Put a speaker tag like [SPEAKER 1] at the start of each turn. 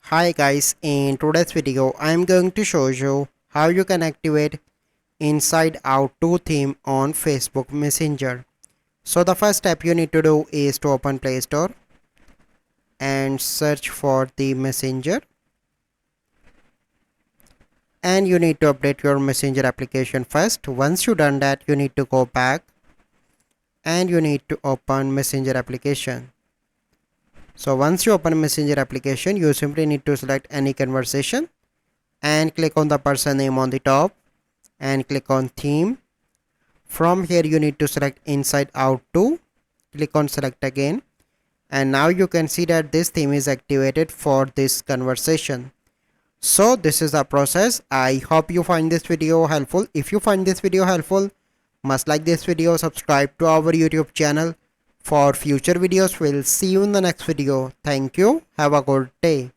[SPEAKER 1] Hi guys, in today's video I am going to show you how you can activate Inside Out 2 theme on Facebook Messenger. So the first step you need to do is to open Play Store and search for the Messenger, and you need to update your Messenger application first. Once you done that, you need to go back and you need to open Messenger application. So once you open Messenger application, you simply need to select any conversation and click on the person name on the top and click on theme. From here you need to select Inside Out 2, click on select again, and now you can see that this theme is activated for this conversation. So this is the process. I hope you find this video helpful. If you find this video helpful, must like this video, subscribe to our YouTube channel for future videos. We'll see you in the next video. Thank you. Have a good day.